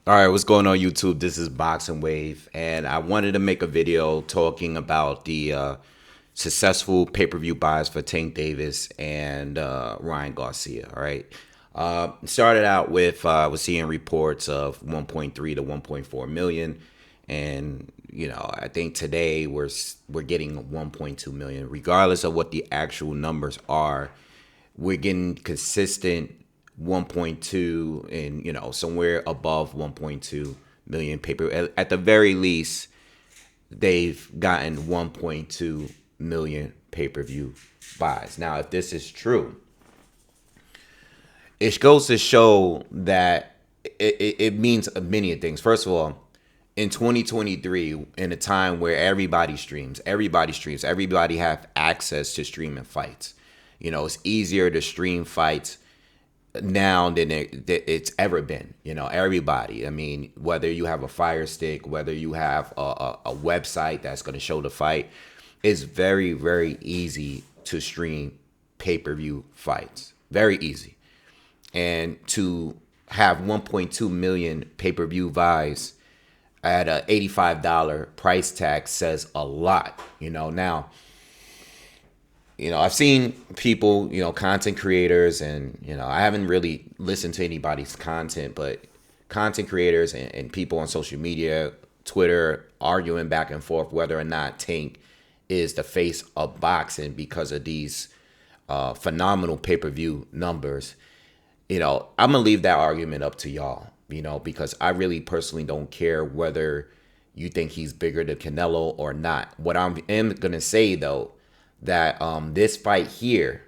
All right, what's going on YouTube? This is Boxingwave, and I wanted to make a video talking about the successful pay-per-view buys for Tank Davis and Ryan Garcia. All right, started out with I was seeing reports of 1.3 to 1.4 million, and I think today we're getting 1.2 million. Regardless of what the actual numbers are, we're getting consistent 1.2 and somewhere above 1.2 million paper. At the very least, they've gotten 1.2 million pay-per-view buys. Now, if this is true, it goes to show that it means many things. First of all, in 2023, in a time where everybody have access to streaming fights. It's easier to stream fights now than it's ever been. Everybody. I mean, whether you have a Fire Stick, whether you have a website that's going to show the fight, it's very, very easy to stream pay-per-view fights. Very easy. And to have 1.2 million pay-per-view buys at a $85 price tag says a lot. Now, I've seen people, content creators, and, I haven't really listened to anybody's content, but content creators and people on social media, Twitter, arguing back and forth whether or not Tank is the face of boxing because of these phenomenal pay-per-view numbers. I'm going to leave that argument up to y'all, because I really personally don't care whether you think he's bigger than Canelo or not. What I am going to say, though, that this fight here,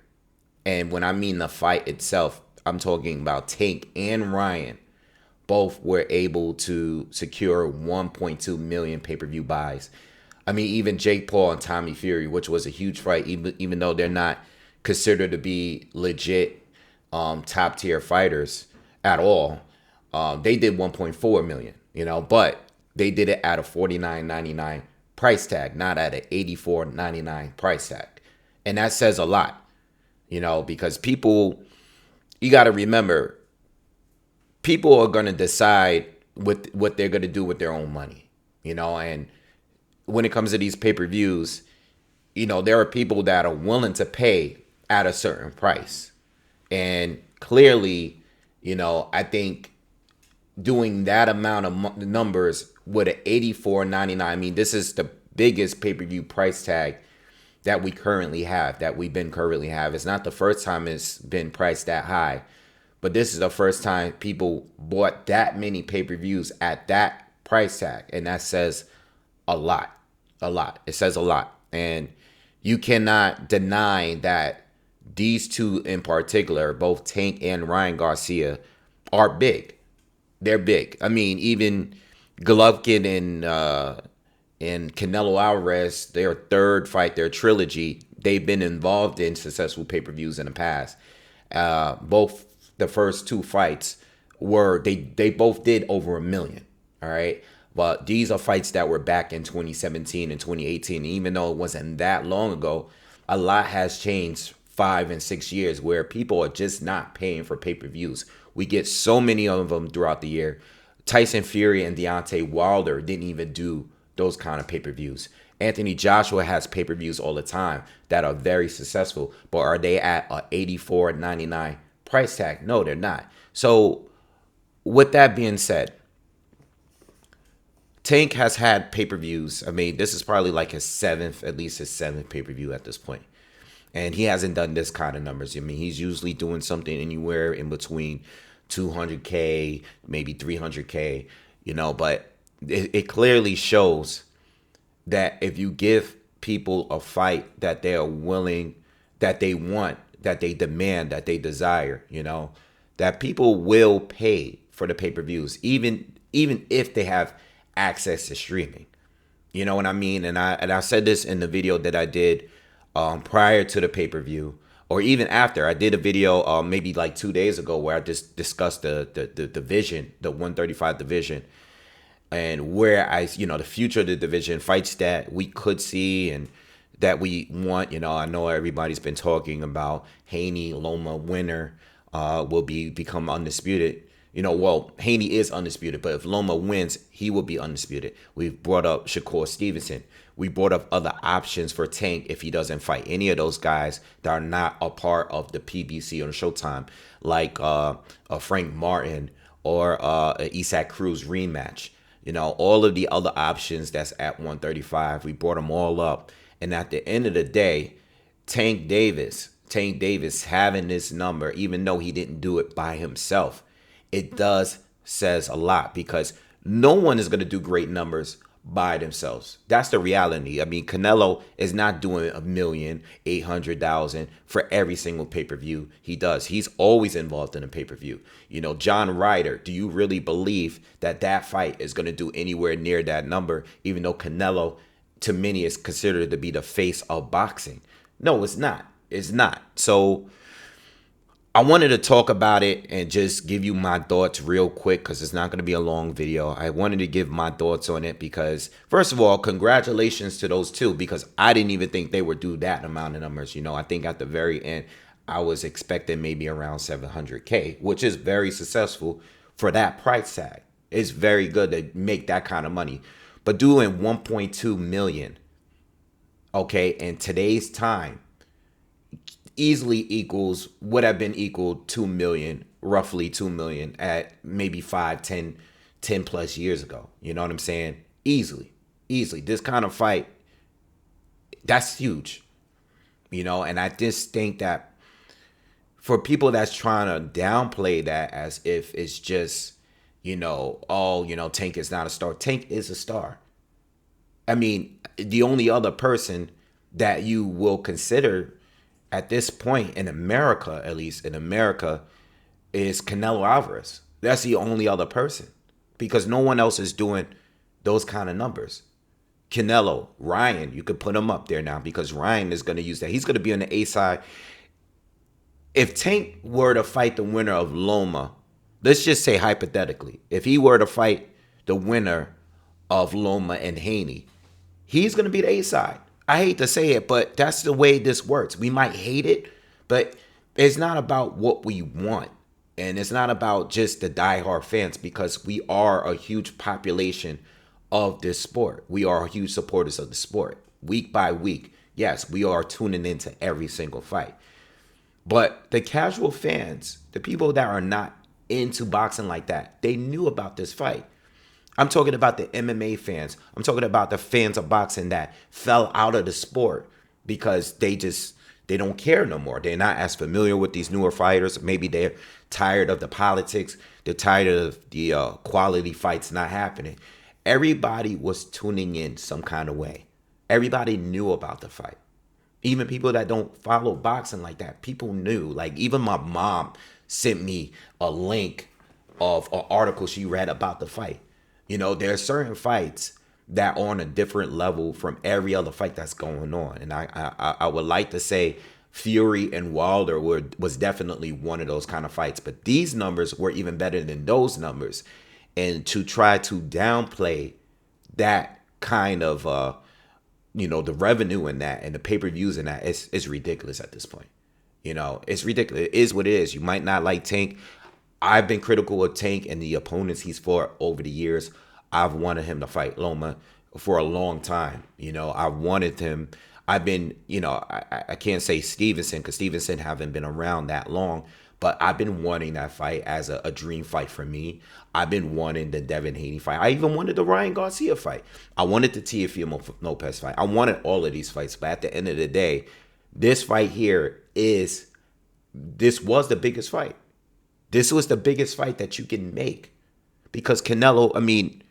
and when I mean the fight itself, I'm talking about Tank and Ryan, both were able to secure 1.2 million pay-per-view buys. I mean, even Jake Paul and Tommy Fury, which was a huge fight, even though they're not considered to be legit top tier fighters at all, they did 1.4 million, but they did it at a $49.99 price tag, not at an $84.99 price tag. And that says a lot, because people, you got to remember, people are going to decide what they're going to do with their own money, and when it comes to these pay-per-views, there are people that are willing to pay at a certain price. And clearly, I think doing that amount of numbers with an $84.99, I mean, this is the biggest pay-per-view price tag that we've been currently have. It's not the first time it's been priced that high, but this is the first time people bought that many pay-per-views at that price tag. And that says a lot. It says a lot. And you cannot deny that these two in particular, both Tank and Ryan Garcia, are big. They're big. I mean, even Golovkin and Canelo Alvarez, their third fight, their trilogy, they've been involved in successful pay-per-views in the past. Both the first two fights they both did over 1 million. All right. But these are fights that were back in 2017 and 2018. And even though it wasn't that long ago, a lot has changed 5 and 6 years where people are just not paying for pay-per-views. We get so many of them throughout the year. Tyson Fury and Deontay Wilder didn't even do those kind of pay-per-views. Anthony Joshua has pay-per-views all the time that are very successful, but are they at a $84.99 price tag? No, they're not. So with that being said, Tank has had pay-per-views. I mean, this is probably like at least his seventh pay-per-view at this point. And he hasn't done this kind of numbers. I mean, he's usually doing something anywhere in between 200K, maybe 300K, but it clearly shows that if you give people a fight that they are willing, that they want, that they demand, that they desire, that people will pay for the pay-per-views, even if they have access to streaming. You know what I mean? And I said this in the video that I did prior to the pay-per-view, or even after. I did a video maybe like 2 days ago where I just discussed the division, the 135 division, and where the future of the division, fights that we could see and that we want. I know everybody's been talking about Haney Loma winner will become undisputed. Well, Haney is undisputed, but if Loma wins, he will be undisputed. We've brought up Shakur Stevenson. We brought up other options for Tank if he doesn't fight any of those guys that are not a part of the PBC or Showtime, like Frank Martin or Isaac Cruz rematch. All of the other options that's at 135, we brought them all up. And at the end of the day, Tank Davis having this number, even though he didn't do it by himself, it does says a lot, because no one is going to do great numbers by themselves. That's the reality. I mean, Canelo is not doing 1,800,000 for every single pay-per-view he does. He's always involved in a pay-per-view. John Ryder, do you really believe that fight is going to do anywhere near that number, even though Canelo, to many, is considered to be the face of boxing? No, it's not. It's not. So I wanted to talk about it and just give you my thoughts real quick, because it's not going to be a long video. I wanted to give my thoughts on it because, first of all, congratulations to those two, because I didn't even think they would do that amount of numbers. I think at the very end, I was expecting maybe around 700K, which is very successful for that price tag. It's very good to make that kind of money. But doing 1.2 million, okay, in today's time, easily would have been equal 2 million, roughly 2 million at maybe 5, 10 plus years ago. You know what I'm saying? Easily. This kind of fight, that's huge. And I just think that for people that's trying to downplay that as if it's just, Tank is not a star. Tank is a star. I mean, the only other person that you will consider at this point in America, at least in America, is Canelo Alvarez. That's the only other person, because no one else is doing those kind of numbers. Canelo, Ryan, you could put him up there now, because Ryan is going to use that. He's going to be on the A side. If Tank were to fight the winner of Loma, let's just say hypothetically, if he were to fight the winner of Loma and Haney, he's going to be the A side. I hate to say it, but that's the way this works. We might hate it, but it's not about what we want. And it's not about just the diehard fans, because we are a huge population of this sport. We are huge supporters of the sport. Week by week, yes, we are tuning into every single fight. But the casual fans, the people that are not into boxing like that, they knew about this fight. I'm talking about the MMA fans. I'm talking about the fans of boxing that fell out of the sport because they don't care no more. They're not as familiar with these newer fighters. Maybe they're tired of the politics. They're tired of the quality fights not happening. Everybody was tuning in some kind of way. Everybody knew about the fight. Even people that don't follow boxing like that, people knew. Like, even my mom sent me a link of an article she read about the fight. There are certain fights that are on a different level from every other fight that's going on. And I would like to say Fury and Wilder was definitely one of those kind of fights. But these numbers were even better than those numbers. And to try to downplay that kind of, the revenue in that and the pay-per-views in that, it's ridiculous at this point. It's ridiculous. It is what it is. You might not like Tank. I've been critical of Tank and the opponents he's fought over the years. I've wanted him to fight Loma for a long time. I wanted him. I've been, I can't say Stevenson, because Stevenson haven't been around that long, but I've been wanting that fight as a dream fight for me. I've been wanting the Devin Haney fight. I even wanted the Ryan Garcia fight. I wanted the Teofimo Lopez fight. I wanted all of these fights, but at the end of the day, this fight here this was the biggest fight. This was the biggest fight that you can make, because Canelo, I mean,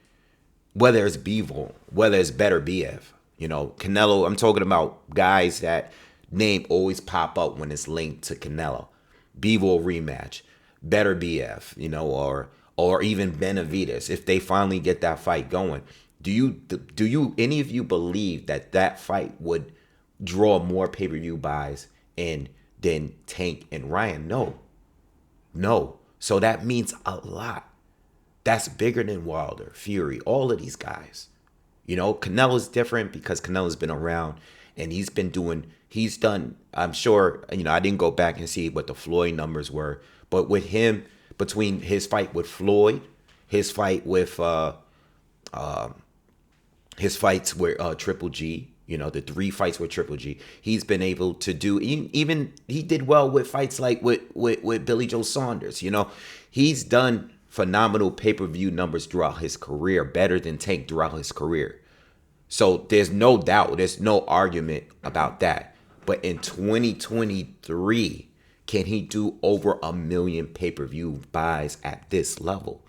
whether it's Bivol, whether it's Better BF, Canelo, I'm talking about guys that name always pop up when it's linked to Canelo. Bivol rematch, Better BF, or even Benavidez, if they finally get that fight going. Do you any of you believe that fight would draw more pay-per-view buys than Tank and Ryan? No. So that means a lot. That's bigger than Wilder, Fury, all of these guys. Canelo's different because Canelo's been around and he's done, I'm sure, I didn't go back and see what the Floyd numbers were, but with him between his fight with Floyd, his fight with his fights with Triple G, the 3 fights with Triple G, he's been able to do. Even he did well with fights like with Billy Joe Saunders. He's done phenomenal pay-per-view numbers throughout his career, better than Tank throughout his career. So there's no doubt, there's no argument about that. But in 2023, can he do over 1 million pay-per-view buys at this level?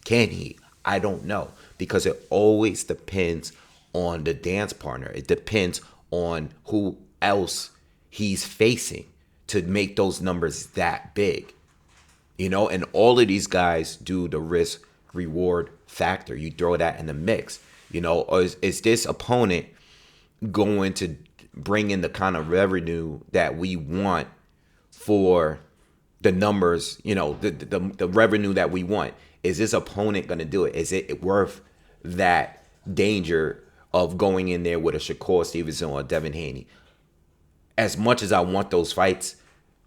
Can he? I don't know, because it always depends on the dance partner. It depends on who else he's facing to make those numbers that big. And all of these guys do the risk reward factor. You throw that in the mix. Or is this opponent going to bring in the kind of revenue that we want for the numbers, the revenue that we want? Is this opponent going to do it? Is it worth that danger of going in there with a Shakur Stevenson or a Devin Haney? As much as I want those fights,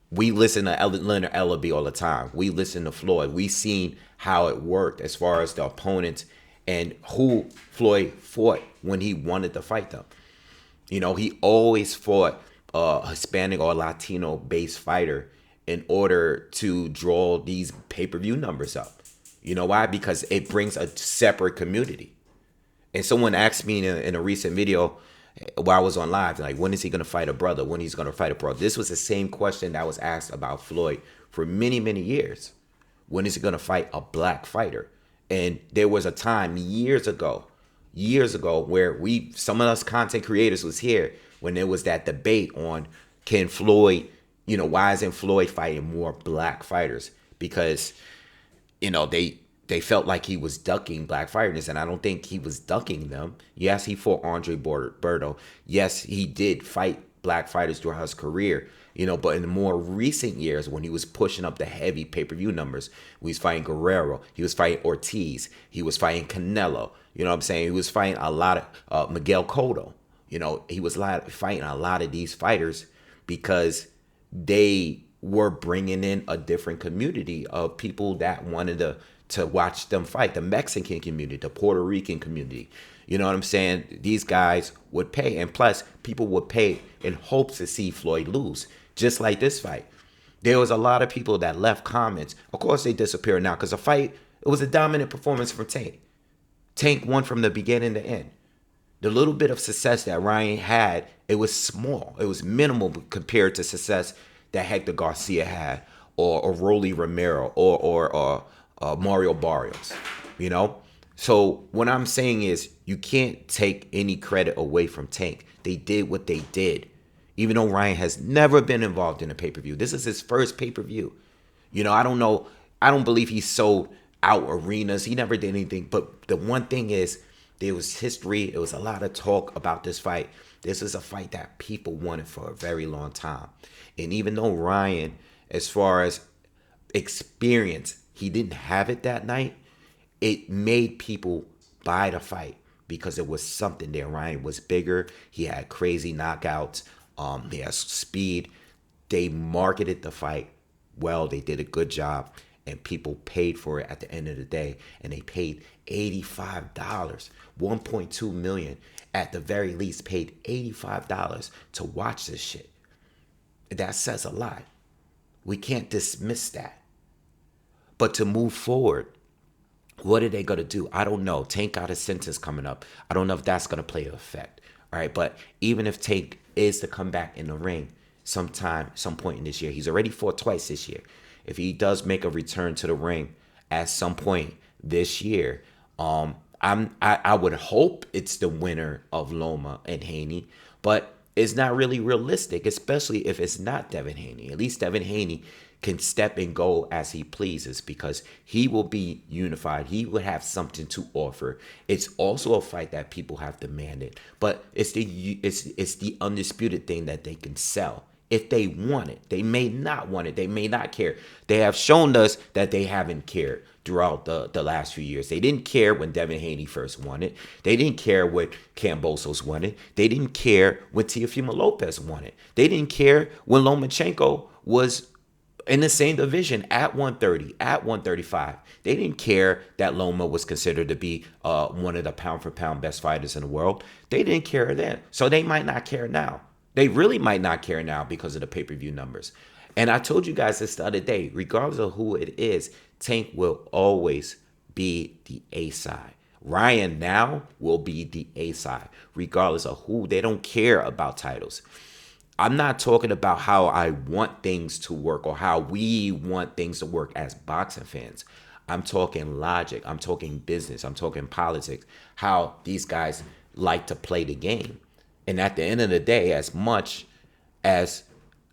we listen to Leonard Ellaby all the time. We listen to Floyd. We seen how it worked as far as the opponents and who Floyd fought when he wanted to fight them. He always fought a Hispanic or Latino-based fighter in order to draw these pay-per-view numbers up. You know why? Because it brings a separate community. And someone asked me in a recent video while I was on live, like, when is he going to fight a brother? When he's going to fight a brother? This was the same question that was asked about Floyd for many, many years. When is he going to fight a black fighter? And there was a time years ago, where some of us content creators was here when there was that debate on, can Floyd, why isn't Floyd fighting more black fighters? Because, they felt like he was ducking black fighters, and I don't think he was ducking them. Yes, he fought Andre Berto. Yes, he did fight black fighters throughout his career, but in the more recent years, when he was pushing up the heavy pay-per-view numbers, he was fighting Guerrero, he was fighting Ortiz, he was fighting Canelo, you know what I'm saying? He was fighting a lot of Miguel Cotto. He was fighting a lot of these fighters because they were bringing in a different community of people that wanted to watch them fight. The Mexican community, the Puerto Rican community. You know what I'm saying? These guys would pay. And plus, people would pay in hopes to see Floyd lose. Just like this fight. There was a lot of people that left comments. Of course, they disappear now because the fight, it was a dominant performance from Tank. Tank won from the beginning to end. The little bit of success that Ryan had, it was small. It was minimal compared to success that Hector Garcia had, or Rolly Romero, or Mario Barrios, So what I'm saying is, you can't take any credit away from Tank. They did what they did. Even though Ryan has never been involved in a pay-per-view. This is his first pay-per-view. I don't know. I don't believe he sold out arenas. He never did anything. But the one thing is, there was history. There was a lot of talk about this fight. This is a fight that people wanted for a very long time. And even though Ryan, as far as experience, he didn't have it that night, it made people buy the fight because it was something there. Ryan was bigger. He had crazy knockouts. He has speed. They marketed the fight well. They did a good job, and people paid for it at the end of the day. And they paid $85, $1.2 million at the very least. Paid $85 to watch this shit. That says a lot. We can't dismiss that. But to move forward, what are they going to do? I don't know. Tank got a sentence coming up. I don't know if that's going to play an effect. All right. But even if Tank is to come back in the ring some point in this year, he's already fought twice this year. If he does make a return to the ring at some point this year, I would hope it's the winner of Loma and Haney. But it's not really realistic, especially if it's not Devin Haney. At least Devin Haney can step and go as he pleases because he will be unified. He will have something to offer. It's also a fight that people have demanded, but it's the undisputed thing that they can sell if they want it. They may not want it. They may not care. They have shown us that they haven't cared throughout the last few years. They didn't care when Devin Haney first won it. They didn't care when Kambosos won it. They didn't care when Teofimo Lopez won it. They didn't care when Lomachenko was in the same division at 130, at 135. They didn't care that Loma was considered to be one of the pound for pound best fighters in the world. They didn't care then. So they might not care now. They really might not care now because of the pay-per-view numbers. And I told you guys this the other day, regardless of who it is, Tank will always be the A side. Ryan now will be the A side, regardless of who. They don't care about titles. I'm not talking about how I want things to work or how we want things to work as boxing fans. I'm talking logic. I'm talking business. I'm talking politics. How these guys like to play the game. And at the end of the day, as much as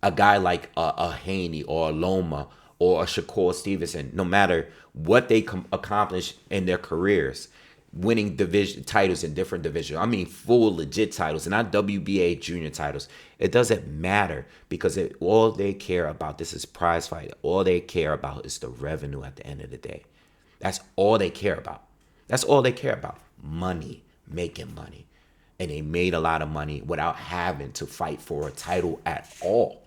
a guy like a Haney or a Loma or a Shakur Stevenson, no matter what they accomplish in their careers, winning division titles in different divisions. I mean, full legit titles, and not WBA junior titles. It doesn't matter because all they care about, this is prize fight. All they care about is the revenue at the end of the day. That's all they care about. That's all they care about. Money, making money. And they made a lot of money without having to fight for a title at all.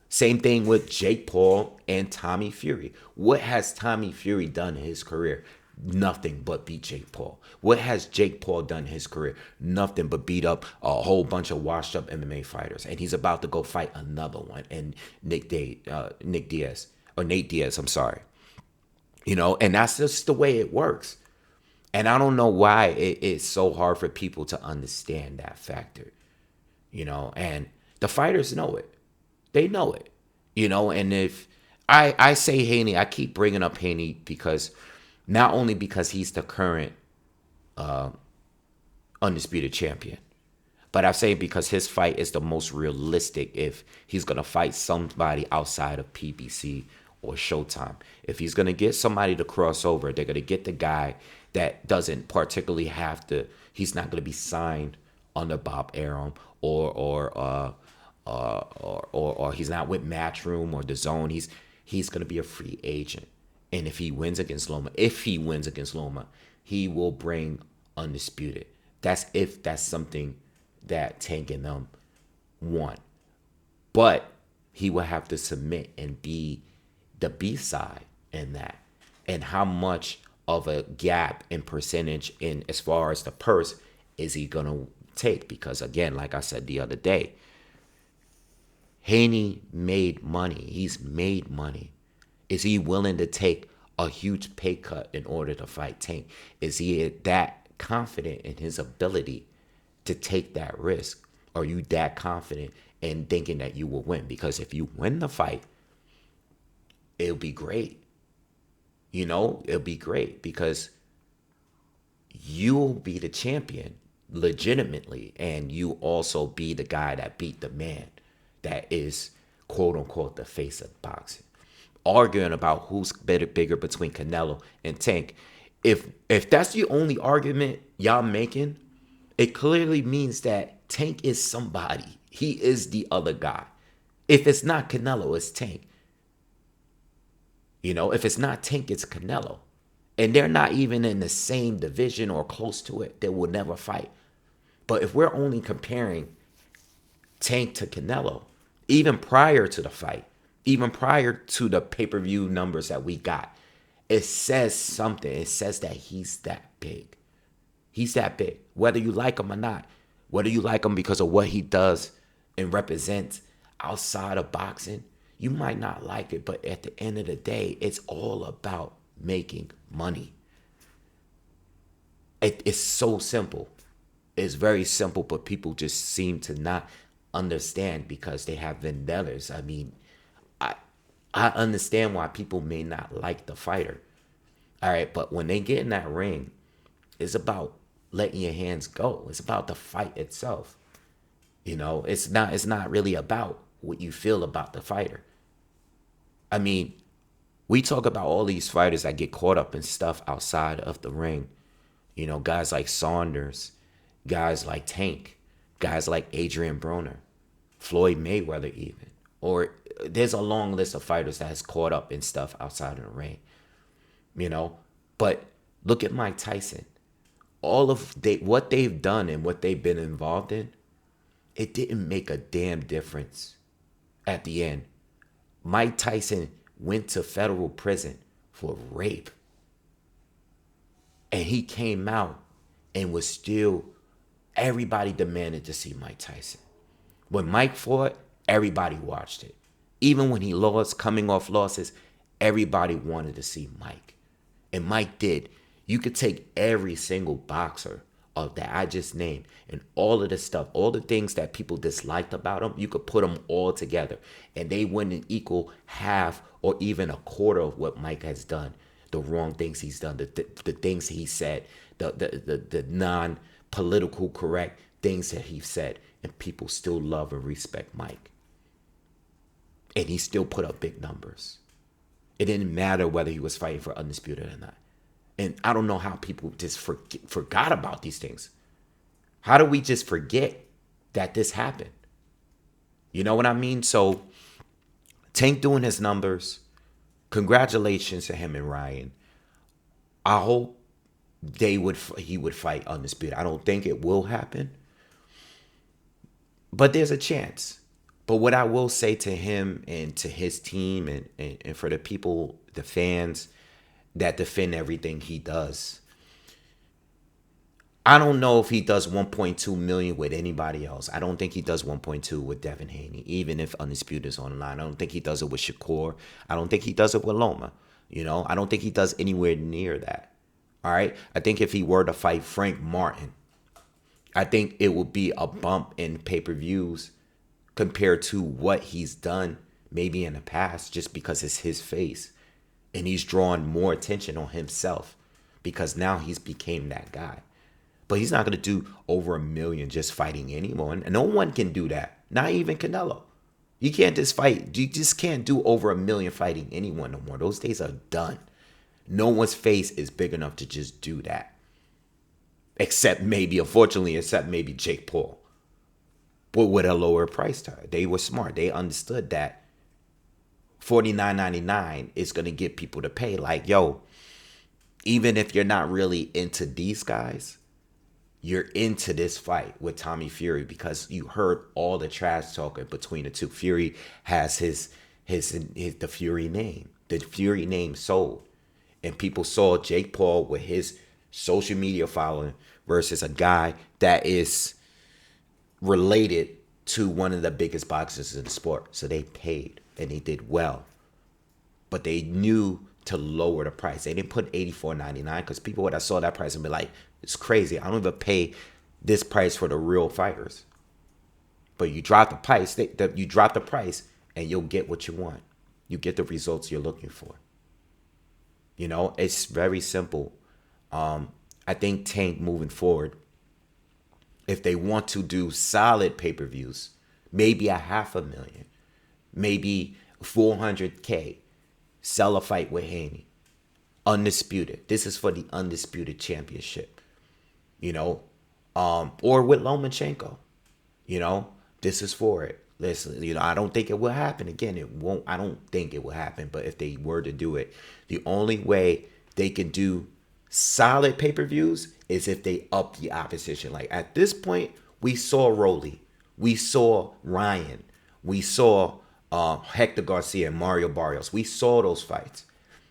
Same thing with Jake Paul and Tommy Fury. What has Tommy Fury done in his career? Nothing but beat Jake Paul. What has Jake Paul done in his career? Nothing but beat up a whole bunch of washed up MMA fighters. And he's about to go fight another one. And Nate Diaz, I'm sorry. You know, and that's just the way it works. And I don't know why it's so hard for people to understand that factor. You know, and the fighters know it. They know it. You know, and if I say Haney, I keep bringing up Haney because not only because he's the current undisputed champion, but I say because his fight is the most realistic if he's going to fight somebody outside of PBC or Showtime. If he's going to get somebody to cross over, they're going to get the guy that doesn't particularly have to, he's not going to be signed under Bob Arum or he's not with Matchroom or DAZN. He's going to be a free agent. And if he wins against Loma, he will bring undisputed. That's if that's something that Tank and them want. But he will have to submit and be the B side in that. And how much of a gap in percentage in as far as the purse is he going to take? Because again, like I said the other day, Haney made money. He's made money. Is he willing to take a huge pay cut in order to fight Tank? Is he that confident in his ability to take that risk? Are you that confident in thinking that you will win? Because if you win the fight, it'll be great. You know, it'll be great because you'll be the champion legitimately, and you also be the guy that beat the man that is quote unquote the face of boxing. Arguing about who's bigger between Canelo and Tank. If that's the only argument y'all making, it clearly means that Tank is somebody. He is the other guy. If it's not Canelo, it's Tank. You know, if it's not Tank, it's Canelo. And they're not even in the same division or close to it. They will never fight. But if we're only comparing Tank to Canelo, even prior to the fight, even prior to the pay-per-view numbers that we got, it says something. It says that he's that big. He's that big. Whether you like him or not, whether you like him because of what he does and represents outside of boxing, you might not like it, but at the end of the day, it's all about making money. It's so simple. It's very simple, but people just seem to not understand because they have vendettas. I mean, I understand why people may not like the fighter. All right, but when they get in that ring, it's about letting your hands go. It's about the fight itself. You know, it's not really about what you feel about the fighter. I mean, we talk about all these fighters that get caught up in stuff outside of the ring. You know, guys like Saunders, guys like Tank, guys like Adrian Broner, Floyd Mayweather even. Or there's a long list of fighters that has caught up in stuff outside of the ring. You know, but look at Mike Tyson. All of what they've done and what they've been involved in, it didn't make a damn difference at the end Mike Tyson went to federal prison for rape. And he came out and was still, everybody demanded to see Mike Tyson. When Mike fought, everybody watched it. Even when he lost, coming off losses, everybody wanted to see Mike. And Mike did. You could take every single boxer of that I just named and all of the stuff, all the things that people disliked about him, you could put them all together and they wouldn't equal half or even a quarter of what Mike has done. The wrong things he's done, the things he said, the non-political correct things that he said, and people still love and respect Mike. And he still put up big numbers. It didn't matter whether he was fighting for Undisputed or not. And I don't know how people just forgot about these things. How do we just forget that this happened? You know what I mean? So Tank doing his numbers. Congratulations to him and Ryan. I hope he would fight Undisputed. I don't think it will happen. But there's a chance. But what I will say to him and to his team and for the people, the fans that defend everything he does, I don't know if he does 1.2 million with anybody else. I don't think he does 1.2 with Devin Haney, even if Undisputed is on the line. I don't think he does it with Shakur. I don't think he does it with Loma. You know, I don't think he does anywhere near that. All right. I think if he were to fight Frank Martin, I think it would be a bump in pay-per-views compared to what he's done maybe in the past, just because it's his face. And he's drawn more attention on himself because now he's became that guy. But he's not going to do over 1 million just fighting anyone. And no one can do that. Not even Canelo. You can't just fight. You just can't do over 1 million fighting anyone no more. Those days are done. No one's face is big enough to just do that. Except maybe Jake Paul. But with a lower price tag. They were smart. They understood that $49.99 is going to get people to pay. Like, yo, even if you're not really into these guys, you're into this fight with Tommy Fury because you heard all the trash talking between the two. Fury has the Fury name. The Fury name sold. And people saw Jake Paul with his social media following versus a guy that is related to one of the biggest boxers in the sport. So they paid and they did well. But they knew to lower the price. They didn't put $84.99 because people would have saw that price and be like, it's crazy. I don't even pay this price for the real fighters. But you drop the price, you drop the price and you'll get what you want. You get the results you're looking for. You know, it's very simple. I think Tank moving forward, if they want to do solid pay-per-views, maybe 500,000, maybe 400K, sell a fight with Haney. Undisputed. This is for the Undisputed Championship. You know, or with Lomachenko. You know, this is for it. Listen, you know, I don't think it will happen. Again, it won't. I don't think it will happen. But if they were to do it, the only way they can do solid pay-per-views is if they up the opposition. Like at this point, we saw Rolly, we saw Ryan, we saw Hector Garcia and Mario Barrios. We saw those fights,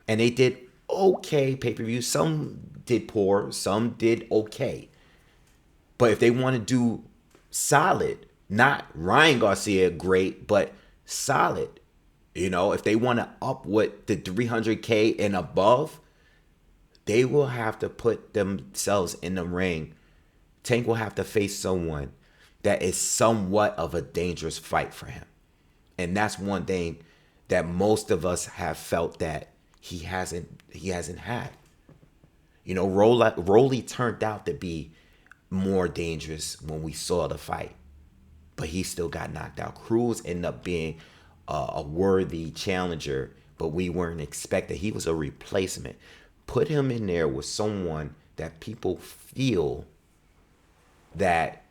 and they did okay pay-per-views. Some did poor, some did okay. But if they want to do solid, not Ryan Garcia great, but solid, you know, if they want to up what the 300K and above, they will have to put themselves in the ring. Tank will have to face someone that is somewhat of a dangerous fight for him. And that's one thing that most of us have felt that he hasn't had. You know, Rolly turned out to be more dangerous when we saw the fight. But he still got knocked out. Cruz ended up being a worthy challenger, but we weren't expecting. He was a replacement. Put him in there with someone that people feel that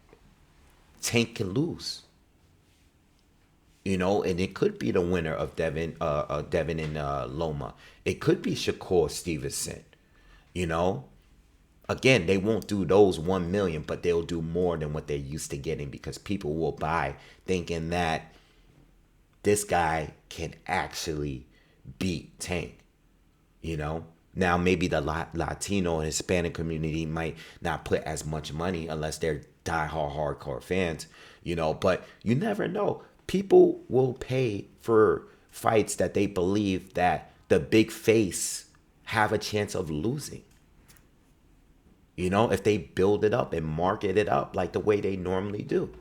Tank can lose. You know, and it could be the winner of Devin and Loma. It could be Shakur Stevenson. You know, again, they won't do those 1 million, but they'll do more than what they're used to getting because people will buy thinking that this guy can actually beat Tank. You know, now maybe the Latino and Hispanic community might not put as much money unless they're diehard hardcore fans, you know, but you never know. People will pay for fights that they believe that the big face have a chance of losing. You know, if they build it up and market it up like the way they normally do.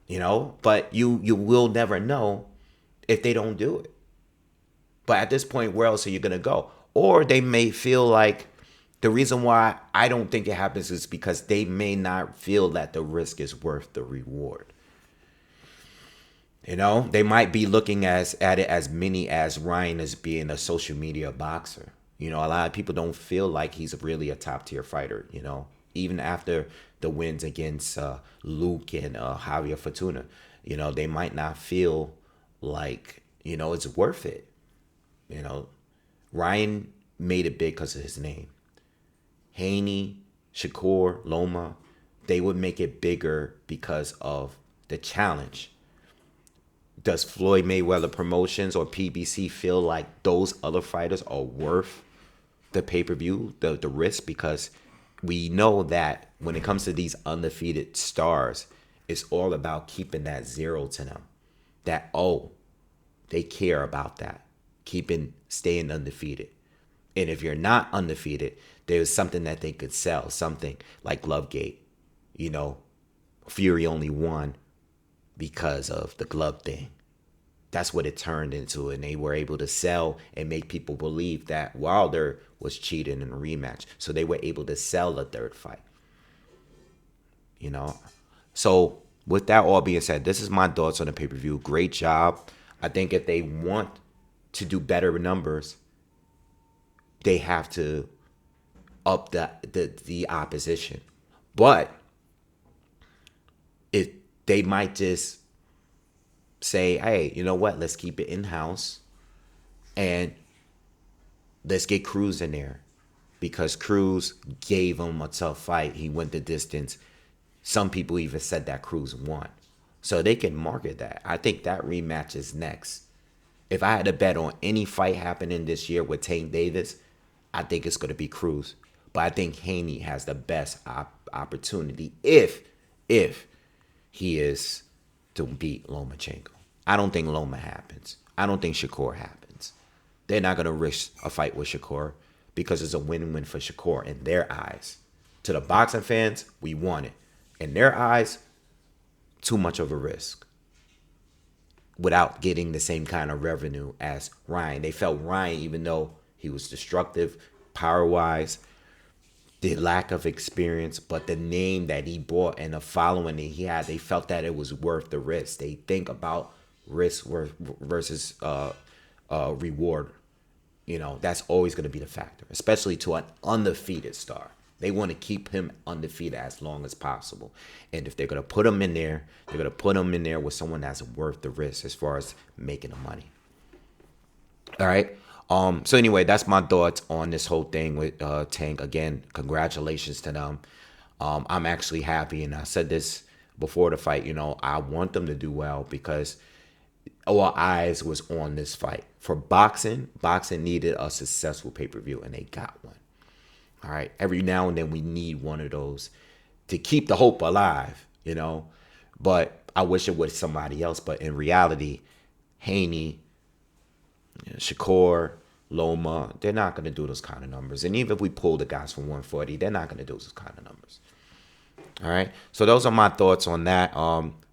You know, but you will never know if they don't do it. But at this point, where else are you going to go? Or they may feel like the reason why I don't think it happens is because they may not feel that the risk is worth the reward. You know, they might be looking at it as many as Ryan as being a social media boxer. You know, a lot of people don't feel like he's really a top tier fighter, you know, even after the wins against Luke and Javier Fortuna. You know, they might not feel like, you know, it's worth it. You know, Ryan made it big because of his name. Haney, Shakur, Loma, they would make it bigger because of the challenge. Does Floyd Mayweather Promotions or PBC feel like those other fighters are worth the pay-per-view, the risk? Because we know that when it comes to these undefeated stars, it's all about keeping that zero to them. That, oh, they care about that. Staying undefeated. And if you're not undefeated, there's something that they could sell. Something like Glovegate. You know, Fury only won because of the glove thing. That's what it turned into. And they were able to sell and make people believe that Wilder was cheating in a rematch. So they were able to sell a third fight. You know? So with that all being said, this is my thoughts on the pay-per-view. Great job. I think if they want to do better numbers, they have to up the opposition. But they might just say, hey, you know what? Let's keep it in-house and let's get Cruz in there, because Cruz gave him a tough fight. He went the distance. Some people even said that Cruz won. So they can market that. I think that rematch is next. If I had to bet on any fight happening this year with Tank Davis, I think it's going to be Cruz. But I think Haney has the best opportunity if he is to beat Lomachenko. I don't think Loma happens. I don't think Shakur happens. They're not going to risk a fight with Shakur because it's a win-win for Shakur in their eyes. To the boxing fans, we want it. In their eyes, too much of a risk without getting the same kind of revenue as Ryan. They felt Ryan, even though he was destructive power-wise, the lack of experience, but the name that he brought and the following that he had, they felt that it was worth the risk. They think about risk versus reward. You know, that's always going to be the factor, especially to an undefeated star. They want to keep him undefeated as long as possible. And if they're going to put him in there, they're going to put him in there with someone that's worth the risk as far as making the money. All right. So anyway, that's my thoughts on this whole thing with Tank. Again, congratulations to them. I'm actually happy, and I said this before the fight. You know, I want them to do well because all eyes was on this fight. For boxing needed a successful pay-per-view, and they got one. All right. Every now and then we need one of those to keep the hope alive, you know. But I wish it was somebody else. But in reality, Haney, Shakur, Loma, they're not going to do those kind of numbers. And even if we pull the guys from 140, they're not going to do those kind of numbers. All right. So those are my thoughts on that.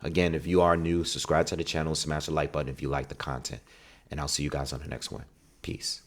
Again, if you are new, subscribe to the channel, smash the like button if you like the content. And I'll see you guys on the next one. Peace.